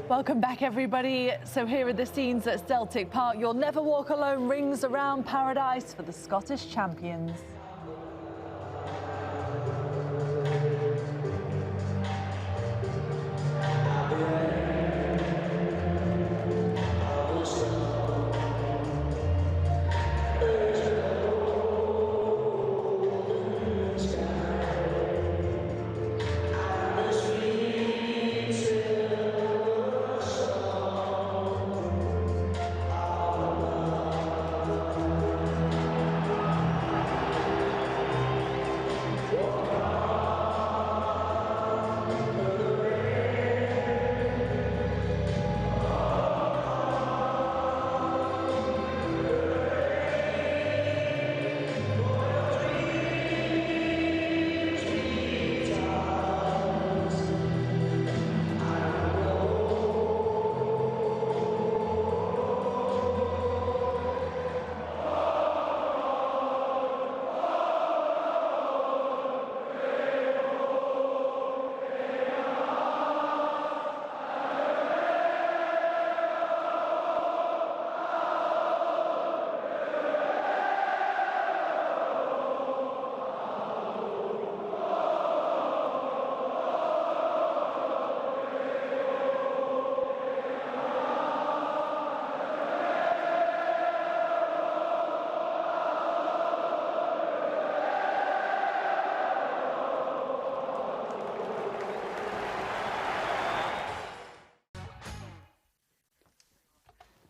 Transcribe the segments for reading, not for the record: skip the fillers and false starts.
Welcome back, everybody. So here are the scenes at Celtic Park. You'll never walk alone rings around paradise for the Scottish champions.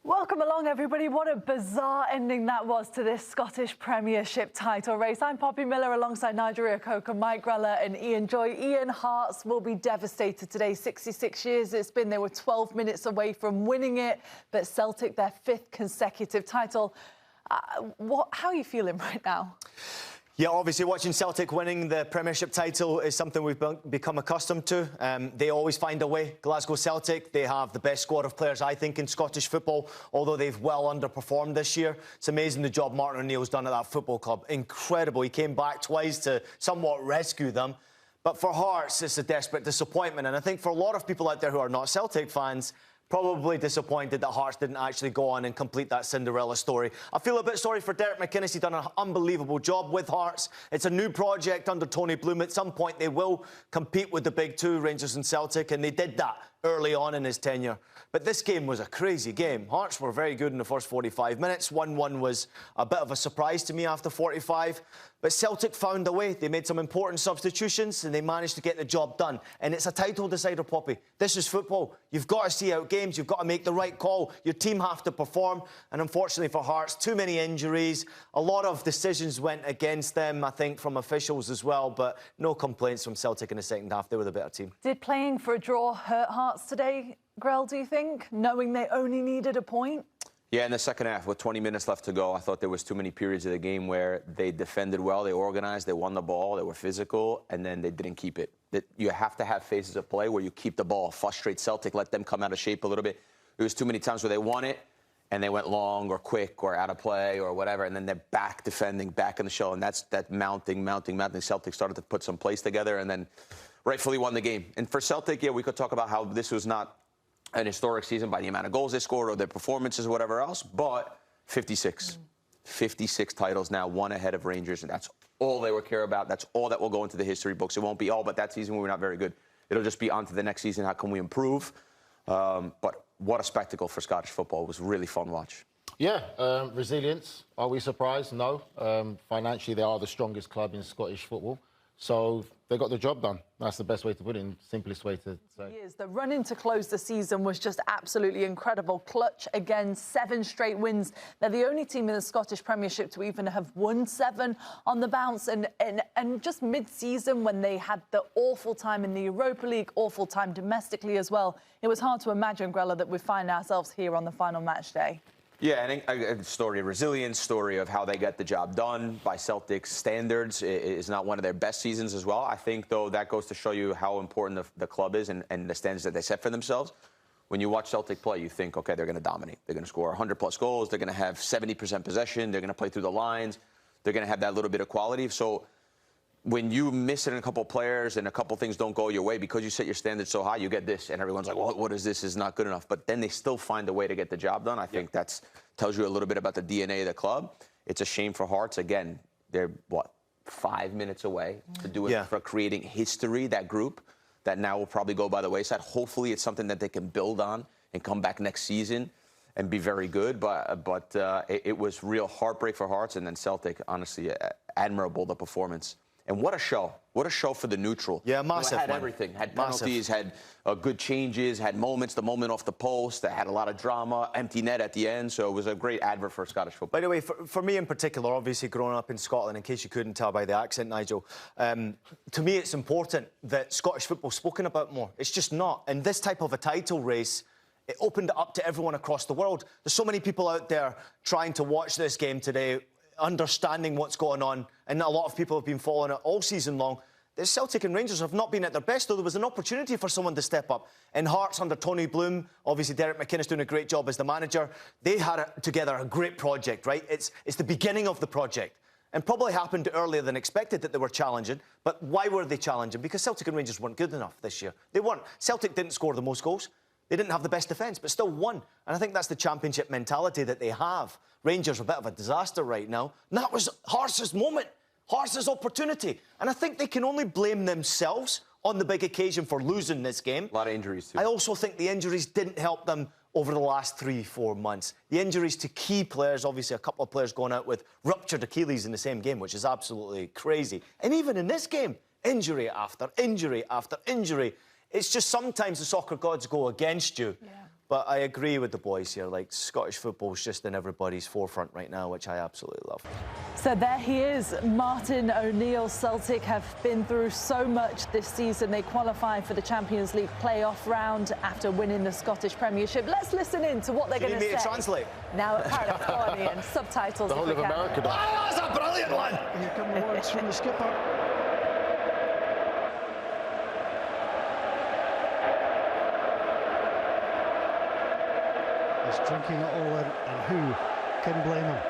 Welcome along, everybody. What a bizarre ending that was to this Scottish Premiership title race. I'm Poppy Miller alongside Nigel Reo-Coker, Mike Grella and Ian Joy. Ian, Hearts will be devastated today. 66 years it's been. They were 12 minutes away from winning it, but Celtic, their 5th consecutive title. How are you feeling right now? Yeah, obviously watching Celtic winning the Premiership title is something we've become accustomed to. They always find a way. Glasgow Celtic, they have the best squad of players, I think, in Scottish football, although they've well underperformed this year. It's amazing the job Martin O'Neill's done at that football club. Incredible. He came back twice to somewhat rescue them. But for Hearts, it's a desperate disappointment. And I think for a lot of people out there who are not Celtic fans, probably disappointed that Hearts didn't actually go on and complete that Cinderella story. I feel a bit sorry for Derek McInnes. He's done an unbelievable job with Hearts. It's a new project under Tony Bloom. At some point, they will compete with the big two, Rangers and Celtic, and they did that early on in his tenure. But this game was a crazy game. Hearts were very good in the first 45 minutes. 1-1 was a bit of a surprise to me after 45. But Celtic found a way. They made some important substitutions and they managed to get the job done. And it's a title decider, Poppy. This is football. You've got to see out games. You've got to make the right call. Your team have to perform. And unfortunately for Hearts, too many injuries. A lot of decisions went against them, I think, from officials as well. But no complaints from Celtic in the second half. They were the better team. Did playing for a draw hurt Hearts today, Grell, do you think, knowing they only needed a point? Yeah, in the second half, with 20 minutes left to go, I thought there was too many periods of the game where they defended well, they organized, they won the ball, they were physical, and then they didn't keep it. You have to have phases of play where you keep the ball, frustrate Celtic, let them come out of shape a little bit. There was too many times where they won it, and they went long or quick or out of play or whatever, and then they're back defending, back in the show, and that's that mounting. Celtic started to put some plays together and then rightfully won the game. And for Celtic, yeah, we could talk about how this was not an historic season by the amount of goals they scored or their performances or whatever else, but 56. 56 titles now, one ahead of Rangers, and that's all they will care about. That's all that will go into the history books. It won't be, oh, but that season we were not very good. It'll just be on to the next season. How can we improve? But what a spectacle for Scottish football. It was really fun to watch. Yeah, resilience. Are we surprised? No. Financially, they are the strongest club in Scottish football. So they got the job done. That's the best way to put it, simplest way to say. The run-in to close the season was just absolutely incredible. Clutch, again, 7 straight wins. They're the only team in the Scottish Premiership to even have won 7 on the bounce. And just mid-season, when they had the awful time in the Europa League, awful time domestically as well, it was hard to imagine, Grella, that we'd find ourselves here on the final match day. Yeah, I think a story of resilience, story of how they get the job done by Celtic's standards. Is not one of their best seasons as well. I think, though, that goes to show you how important the club is and the standards that they set for themselves. When you watch Celtic play, you think, okay, they're going to dominate. They're going to score 100-plus goals. They're going to have 70% possession. They're going to play through the lines. They're going to have that little bit of quality. So when you miss it in a couple of players and a couple of things don't go your way, because you set your standards so high, you get this, and everyone's like, well, what is this? Is not good enough. But then they still find a way to get the job done. I think that tells you a little bit about the DNA of the club. It's a shame for Hearts. Again, they're, 5 minutes away to do it for creating history, that group, that now will probably go by the wayside. Hopefully it's something that they can build on and come back next season and be very good. But it was real heartbreak for Hearts. And then Celtic, honestly, admirable, the performance. And what a show. What a show for the neutral. Yeah, massive. Had everything. Had penalties, had good changes, had moments, the moment off the post, that had a lot of drama, empty net at the end. So it was a great advert for Scottish football. By the way, for me in particular, obviously growing up in Scotland, in case you couldn't tell by the accent, Nigel, to me it's important that Scottish football's spoken about more. It's just not. And this type of a title race, it opened it up to everyone across the world. There's so many people out there trying to watch this game today, understanding what's going on, and a lot of people have been following it all season long. The Celtic and Rangers have not been at their best, though there was an opportunity for someone to step up. In Hearts under Tony Bloom, obviously Derek McInnes doing a great job as the manager. They had together a great project, right? It's the beginning of the project. And probably happened earlier than expected that they were challenging. But why were they challenging? Because Celtic and Rangers weren't good enough this year. They weren't. Celtic didn't score the most goals. They didn't have the best defence, but still won. And I think that's the championship mentality that they have. Rangers are a bit of a disaster right now. And that was Hearts' moment, Hearts' opportunity. And I think they can only blame themselves on the big occasion for losing this game. A lot of injuries, too. I also think the injuries didn't help them over the last 3-4 months. The injuries to key players, obviously a couple of players going out with ruptured Achilles in the same game, which is absolutely crazy. And even in this game, injury after injury after injury. It's just sometimes the soccer gods go against you. Yeah. But I agree with the boys here. Like, Scottish football's just in everybody's forefront right now, which I absolutely love. So there he is, Martin O'Neill. Celtic have been through so much this season. They qualified for the Champions League playoff round after winning the Scottish Premiership. Let's listen in to what they're going to say. You need me to translate? Now, apparently, and subtitles. The whole of America. Oh, that's a brilliant one! Here come the words from the skipper. He's drinking it all in, and who can blame him?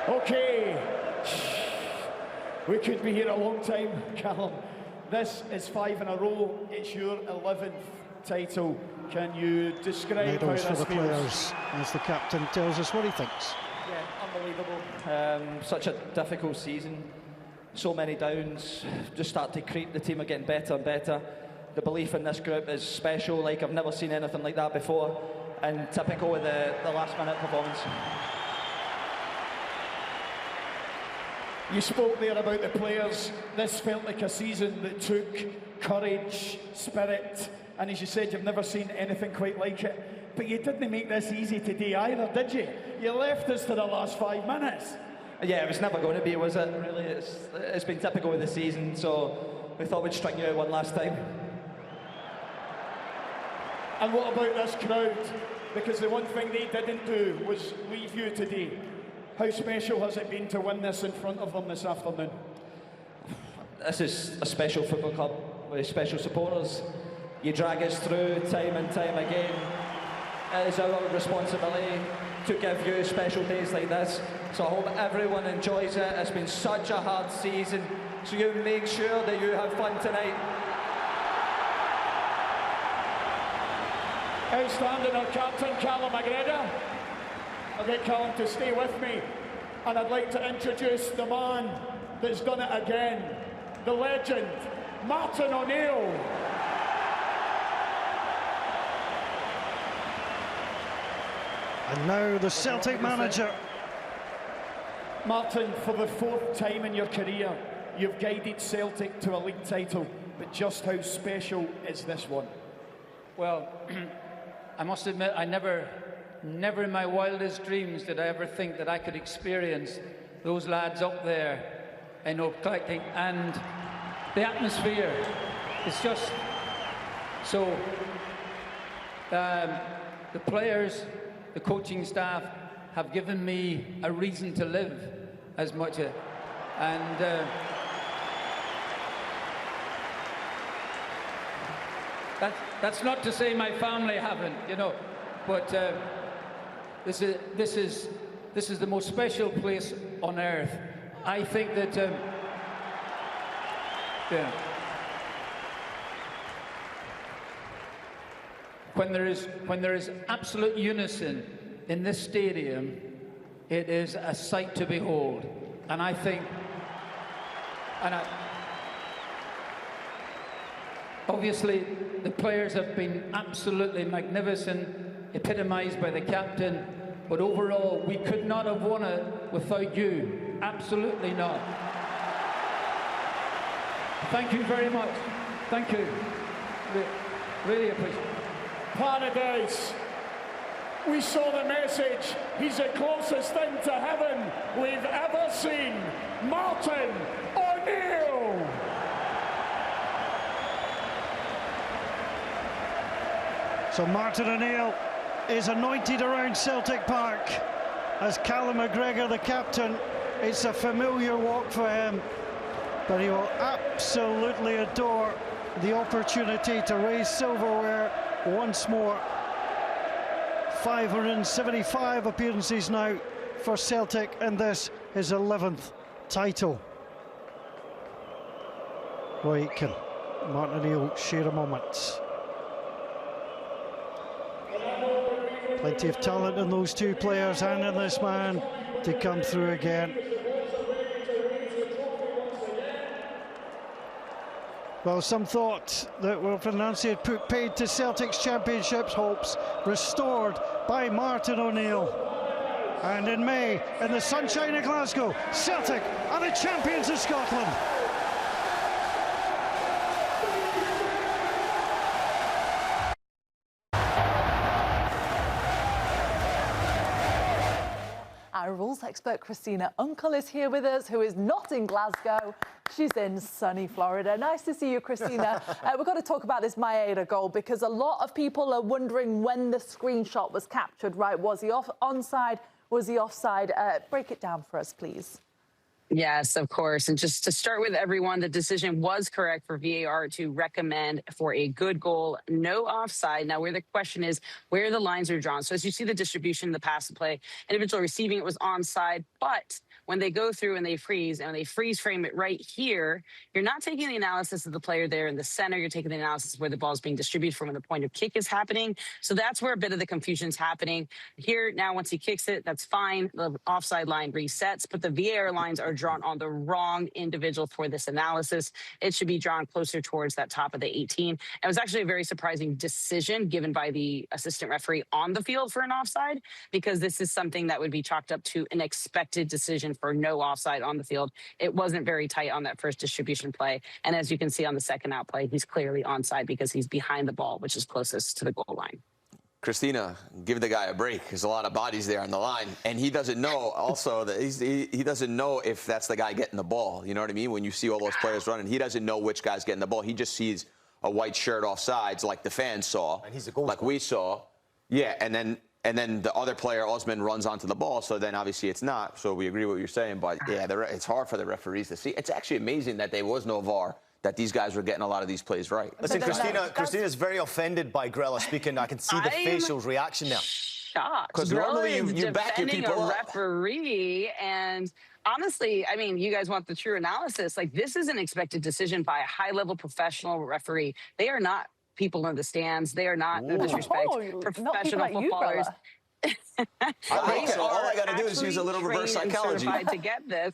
Okay, we could be here a long time, Callum. This is 5 in a row. It's your 11th title. Can you describe Medals how for this the feels? players, as the captain tells us what he thinks. Yeah, unbelievable. Such a difficult season. So many downs. Just start to creep. The team are getting better and better. The belief in this group is special. Like, I've never seen anything like that before. And typical of the last-minute performance. You spoke there about the players. This felt like a season that took courage, spirit, and as you said, you've never seen anything quite like it. But you didn't make this easy today either, did you? You left us to the last 5 minutes. Yeah, it was never going to be, was it? Really, it's been typical of the season, so we thought we'd strike you out one last time. And what about this crowd? Because the one thing they didn't do was leave you today. How special has it been to win this in front of them this afternoon? This is a special football club with special supporters. You drag us through time and time again. It is our responsibility to give you special days like this. So I hope everyone enjoys it. It's been such a hard season. So you make sure that you have fun tonight. Outstanding, our captain, Callum McGregor. I'll get Callum to stay with me. And I'd like to introduce the man that's done it again. The legend, Martin O'Neill. And now the Celtic manager. Martin, for the 4th time in your career, you've guided Celtic to a league title. But just how special is this one? Well, I must admit, I never in my wildest dreams did I ever think that I could experience those lads up there, you know, collecting, and the atmosphere is just so. The players, the coaching staff have given me a reason to live as much, and That's not to say my family haven't, you know, but this is the most special place on earth. I think that, yeah. When there is absolute unison in this stadium, it is a sight to behold. And I think, obviously the players have been absolutely magnificent, epitomised by the captain, but overall we could not have won it without you. Absolutely not. Thank you very much. Thank you. Really appreciate it. Paradise. We saw the message. He's the closest thing to heaven we've ever seen. Martin O'Neill. So Martin O'Neill is anointed around Celtic Park as Callum McGregor, the captain. It's a familiar walk for him, but he will absolutely adore the opportunity to raise silverware once more. 575 appearances now for Celtic, and this is 11th title. Right, can Martin O'Neill share a moment? Plenty of talent in those two players and in this man to come through again. Well, some thought that Wilfred Nancy had put paid to Celtic's Championships hopes, restored by Martin O'Neill. And in May, in the sunshine of Glasgow, Celtic are the champions of Scotland. Our rules expert Christina Uncle is here with us, who is not in Glasgow. She's in sunny Florida. Nice to see you, Christina. We've got to talk about this Maeda goal, because a lot of people are wondering when the screenshot was captured, right? Was he onside? Was he offside? Break it down for us, please. Yes, of course. And just to start with everyone, the decision was correct for VAR to recommend for a good goal, no offside. Now, where the question is, where the lines are drawn. So as you see the distribution, the pass and play, individual receiving it was onside, but when they go through and they freeze frame it right here, you're not taking the analysis of the player there in the center. You're taking the analysis of where the ball is being distributed from when the point of kick is happening. So that's where a bit of the confusion's happening. Here, now, once he kicks it, that's fine. The offside line resets, but the VAR lines are drawn on the wrong individual for this analysis. It should be drawn closer towards that top of the 18. It was actually a very surprising decision given by the assistant referee on the field for an offside, because this is something that would be chalked up to an expected decision for no offside on the field. It wasn't very tight on that first distribution play. And as you can see on the second out play, he's clearly onside because he's behind the ball, which is closest to the goal line. Christina, give the guy a break. There's a lot of bodies there on the line. And he doesn't know also that he doesn't know if that's the guy getting the ball. You know what I mean? When you see all those players running, he doesn't know which guy's getting the ball. He just sees a white shirt offsides like the fans saw, and he's a goal like we saw. Yeah, and then the other player, Osman, runs onto the ball, so then obviously it's not. So we agree with what you're saying, but yeah, it's hard for the referees to see. It's actually amazing that there was no VAR, that these guys were getting a lot of these plays right. Listen, Christina's very offended by Grella speaking. I can see the facial reaction now. Shocked. Because normally you back your people a up. Referee, and honestly, I mean, you guys want the true analysis. Like, this is an expected decision by a high-level professional referee. They are not people in the stands. They are not, no disrespect, professional footballers. All I got to do is use a little reverse psychology to get this.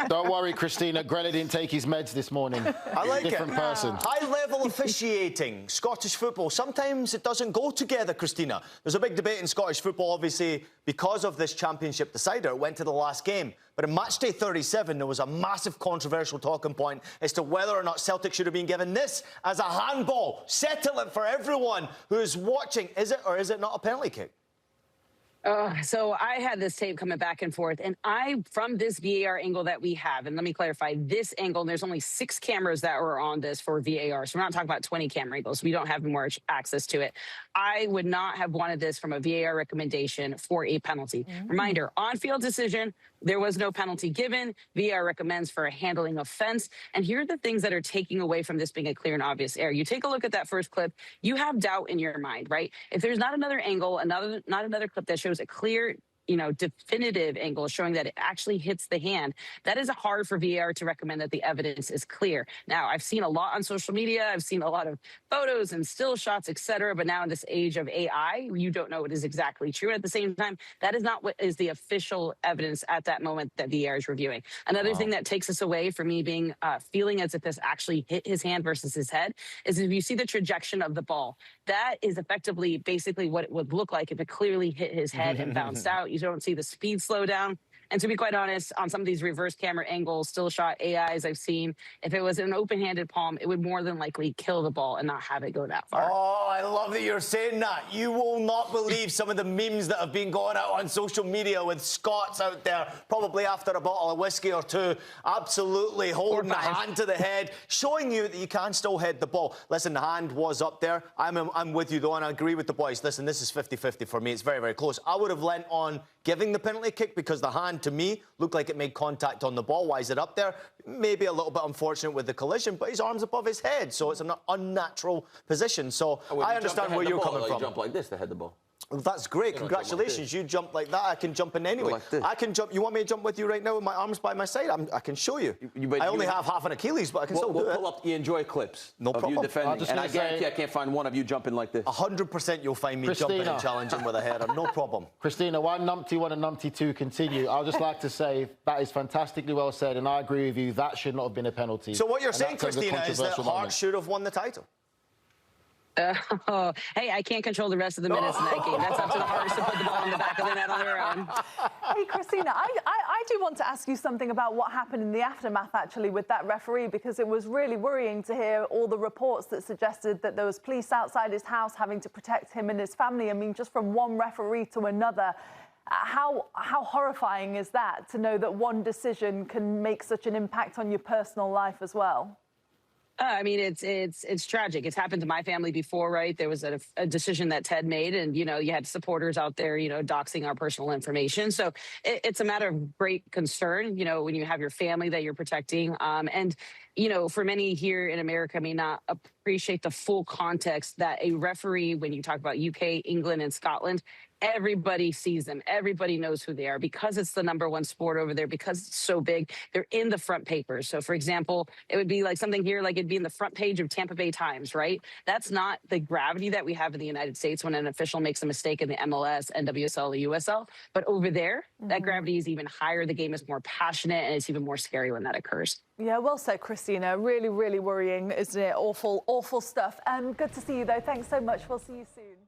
Don't worry, Christina. Grella didn't take his meds this morning. I like it. Different person. High-level officiating, Scottish football. Sometimes it doesn't go together, Christina. There's a big debate in Scottish football, obviously, because of this championship decider. It went to the last game. But in matchday 37, there was a massive controversial talking point as to whether or not Celtic should have been given this as a handball. Settle it for everyone who is watching. Is it or is it not a penalty kick? So I had this tape coming back and forth, and from this VAR angle that we have, and let me clarify, this angle, and there's only 6 cameras that were on this for VAR, so we're not talking about 20 camera angles. We don't have more access to it. I would not have wanted this from a VAR recommendation for a penalty. Reminder, on-field decision, there was no penalty given. VAR recommends for a handling offense. And here are the things that are taking away from this being a clear and obvious error. You take a look at that first clip, you have doubt in your mind, right? If there's not another angle, not another clip that shows a clear, definitive angle showing that it actually hits the hand, that is hard for VAR to recommend that the evidence is clear. Now, I've seen a lot on social media. I've seen a lot of photos and still shots, etc. But now in this age of AI, you don't know what is exactly true. And at the same time, that is not what is the official evidence at that moment that VAR is reviewing. Another thing that takes us away from me being feeling as if this actually hit his hand versus his head is if you see the trajectory of the ball, that is effectively basically what it would look like if it clearly hit his head and bounced out. You don't see the speed slow down. And to be quite honest, on some of these reverse camera angles, still shot AIs I've seen, if it was an open-handed palm, it would more than likely kill the ball and not have it go that far. Oh, I love that you're saying that. You will not believe some of the memes that have been going out on social media with Scots out there, probably after a bottle of whiskey or two, absolutely holding a hand to the head, showing you that you can still head the ball. Listen, the hand was up there. I'm with you, though, and I agree with the boys. Listen, this is 50-50 for me. It's very, very close. I would have lent on giving the penalty kick because the hand, to me, looked like it made contact on the ball. Why is it up there? Maybe a little bit unfortunate with the collision, but his arm's above his head, so it's an unnatural position. So I understand where you're coming from. You jump like this to head the ball. Well, that's great. Congratulations. You jump like that. I can jump in anyway. Like this. I can jump. You want me to jump with you right now with my arms by my side? I can show you. I only have half an Achilles, but I can still do it. Pull up. You enjoy clips of you defending. And I guarantee I can't find one of you jumping like this. 100% you'll find me jumping and challenging with a header. No problem. Christina, while Numpty 1 and Numpty 2 continue, I'd just like to say that is fantastically well said, and I agree with you. That should not have been a penalty. So what you're saying, Christina, is that Hearts should have won the title? Hey, I can't control the rest of the minutes in that game. That's up to the Hearts to put the ball in the back of the net on their own. Hey, Christina, I do want to ask you something about what happened in the aftermath, actually, with that referee, because it was really worrying to hear all the reports that suggested that there was police outside his house having to protect him and his family. I mean, just from one referee to another. How horrifying is that, to know that one decision can make such an impact on your personal life as well? I mean, it's tragic. It's happened to my family before, right? There was a decision that Ted made, and, you had supporters out there, doxing our personal information. So it's a matter of great concern, when you have your family that you're protecting. And, for many here in America may not appreciate the full context that a referee, when you talk about UK, England, and Scotland, everybody sees them. Everybody knows who they are because it's the #1 sport over there, because it's so big. They're in the front papers. So, for example, it would be like something here, like it'd be in the front page of Tampa Bay Times, right? That's not the gravity that we have in the United States when an official makes a mistake in the MLS, NWSL, or USL. But over there, that gravity is even higher. The game is more passionate, and it's even more scary when that occurs. Yeah, well said, Christina. Really, really worrying, isn't it? Awful, awful stuff. Good to see you, though. Thanks so much. We'll see you soon.